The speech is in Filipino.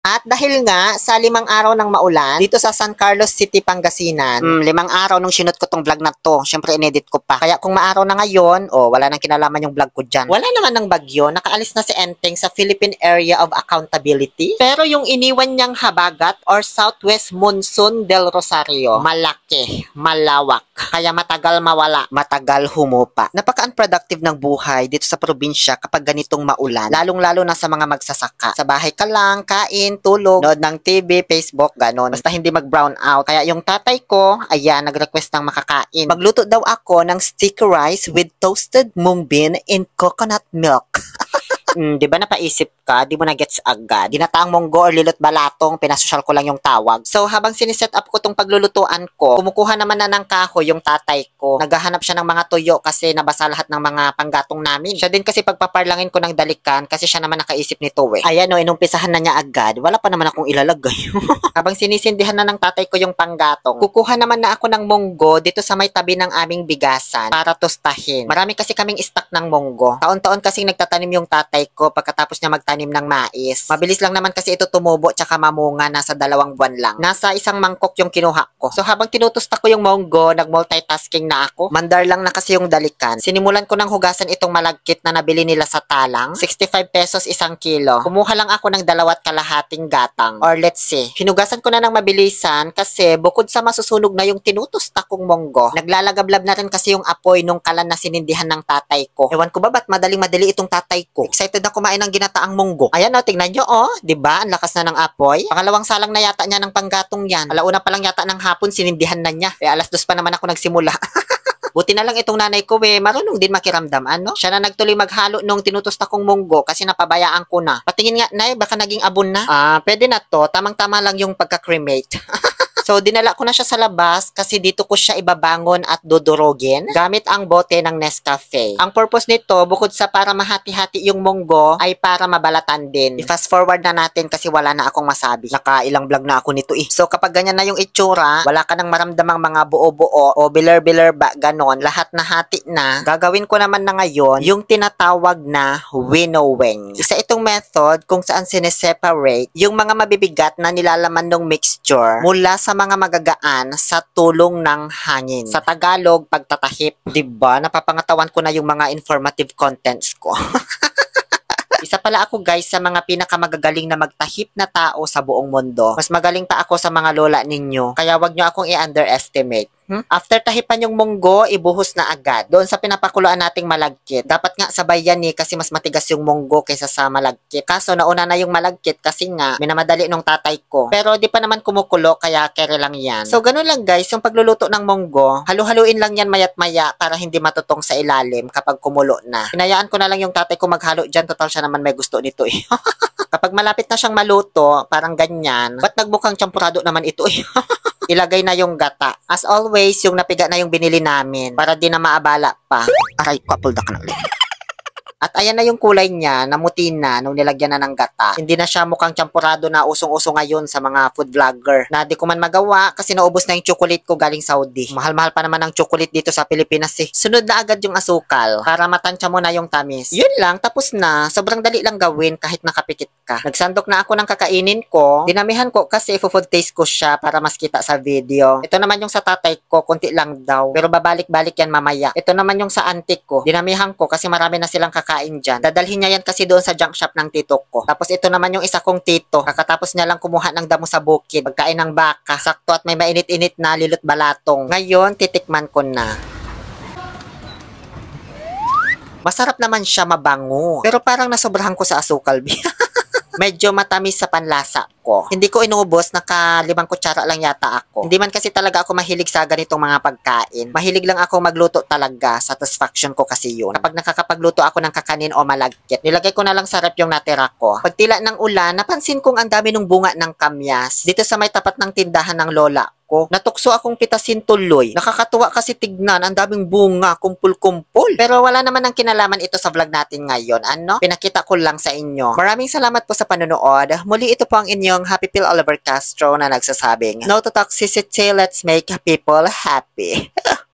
At dahil nga sa 5 araw ng maulan dito sa San Carlos City, Pangasinan, 5 araw nung sinut ko tong vlog na to, syempre inedit ko pa. Kaya kung maaraw na ngayon, wala nang kinalaman yung vlog ko dyan. Wala naman ng bagyo, nakaalis na si Enteng sa Philippine Area of Accountability. Pero yung iniwan niyang habagat or Southwest Monsoon del Rosario, malaki, malawak. Kaya matagal mawala, matagal humupa. Napaka-unproductive ng buhay dito sa probinsya kapag ganitong maulan. Lalong-lalo na sa mga magsasaka. Sa bahay ka lang, kain, tulog, nood ng TV, Facebook, ganon. Basta hindi mag-brown out. Kaya yung tatay ko, ayan, nag-request ng makakain. Magluto daw ako ng sticky rice with toasted mung bean in coconut milk. Di ba napaisip ka? Di mo na gets agad. Dinataang monggo or lilot balatong, pinasosyal ko lang yung tawag. So, habang siniset up ko tong paglulutuan ko, kumukuha naman na ng kahoy yung tatay ko. Naghahanap siya ng mga tuyo kasi nabasa lahat ng mga panggatong namin. Siya din kasi pagpaparlangin ko ng dalikan kasi siya naman nakaisip nito eh. Ayan inumpisahan na niya agad. Wala pa naman akong ilalagay. Habang sinisindihan na ng tatay ko yung panggatong, kukuha naman na ako ng monggo dito sa may tabi ng aming bigasan para tostahin. Marami kasi kaming stock ng monggo. Taon-taon kasing nagtatanim yung tatay ko pagkatapos niya magtanim ng mais. Mabilis lang naman kasi ito tumubo tsaka mamunga, nasa 2 buwan lang. Nasa 1 mangkok yung kinuha ko. So habang tinutusta ko yung monggo, nag-multitasking na ako. Mandar lang na kasi yung dalikan. Sinimulan ko ng hugasan itong malagkit na nabili nila sa talang. 65 pesos 1 kilo. Kumuha lang ako ng 2.5 gatang. Or let's say, hinugasan ko na ng mabilisan kasi bukod sa masusunog na yung tinutusta kong monggo, naglalagablab na rin kasi yung apoy nung kalan na sinindihan ng tatay ko. Ewan ko ba ba't madaling-madali itong tatay ko? Excited na kumain ng ginataang munggo. Ayan tingnan nyo diba? Ang lakas na ng apoy. Pangalawang salang na yata niya ng panggatong yan. Alauna pa lang yata ng hapon, sinindihan na niya. Alas 2 pa naman ako nagsimula. Buti na lang itong nanay ko marunong din makiramdam, Siya na nagtuloy maghalo nung tinutusta kong munggo kasi napabayaan ko na. Patingin nga, nay, baka naging abon na. Pwede na to. Tamang-tama lang yung pagka-cremate. So, dinala ko na siya sa labas kasi dito ko siya ibabangon at dudurogin gamit ang bote ng Nescafe. Ang purpose nito, bukod sa para mahati-hati yung munggo, ay para mabalatan din. I-fast forward na natin kasi wala na akong masabi. Nakailang vlog na ako nito So, kapag ganyan na yung itsura, wala ka nang maramdamang mga buo-buo o biler-biler ba, ganon, lahat na hati na, gagawin ko naman na ngayon yung tinatawag na winnowing. Isa itong method kung saan sineseparate yung mga mabibigat na nilalaman ng mixture mula sa mga magagaan sa tulong ng hangin. Sa Tagalog, pagtatahip. Diba? Napapangatawan ko na yung mga informative contents ko. Isa pala ako guys sa mga pinakamagagaling na magtahip na tao sa buong mundo. Mas magaling pa ako sa mga lola ninyo. Kaya wag nyo akong i-underestimate. After tahipan yung munggo, ibuhos na agad. Doon sa pinapakuluan nating malagkit. Dapat nga sabay yan kasi mas matigas yung munggo kaysa sa malagkit. Kaso nauna na yung malagkit kasi nga minamadali nung tatay ko. Pero di pa naman kumukulo kaya kere lang yan. So ganun lang guys, yung pagluluto ng munggo, halu-haluin lang yan mayat maya para hindi matutong sa ilalim kapag kumulo na. Hinayaan ko na lang yung tatay ko maghalo dyan. Total siya naman may gusto nito Kapag malapit na siyang maluto, parang ganyan, ba't nagmukhang champurado naman ito ilagay na yung gata. As always, yung napiga na yung binili namin para di na maabala pa. Aray ko, apuldak na ulit. At ayan na yung kulay niya, namuti na nung nilagyan na ng gata. Hindi na siya mukhang champurado na usong-uso ngayon sa mga food vlogger. Na di ko man magawa kasi naubos na yung chocolate ko galing Saudi. Mahal-mahal pa naman ang chocolate dito sa Pilipinas Sunod na agad yung asukal para matansya mo na yung tamis. Yun lang, tapos na. Sobrang dali lang gawin kahit nakapikit ka. Nagsandok na ako ng kakainin ko. Dinamihan ko kasi food taste ko siya para mas kita sa video. Ito naman yung sa tatay ko, konti lang daw. Pero babalik-balik yan mamaya. Ito naman yung sa auntie ko. Dinamihan ko kasi marami na silang kakain dyan. Dadalhin niya yan kasi doon sa junk shop ng tito ko. Tapos ito naman yung isa kong tito. Kakatapos niya lang kumuha ng damo sa bukid. Pagkain ng baka. Sakto at may mainit-init na lilot balatong. Ngayon, titikman ko na. Masarap naman siya, mabango. Pero parang nasobrahan ko sa asukal. Medyo matamis sa panlasa ko. Hindi ko inubos, naka 5 kutsara lang yata ako. Hindi man kasi talaga ako mahilig sa ganitong mga pagkain. Mahilig lang ako magluto talaga. Satisfaction ko kasi yun. Kapag nakakapagluto ako ng kakanin o malagkit, nilagay ko na lang sa rep yung natira ko. Pagtila ng ulan, napansin kong ang dami ng bunga ng kamyas. Dito sa may tapat ng tindahan ng lola ko. Natukso akong pitasin tuloy. Nakakatuwa kasi tignan, ang daming bunga, kumpul-kumpul. Pero wala naman ang kinalaman ito sa vlog natin ngayon. Pinakita ko lang sa inyo. Maraming salamat po sa panonood. Muli ito po ang inyong Happy Pill Oliver Castro na nagsasabing, no to toxicity, let's make people happy.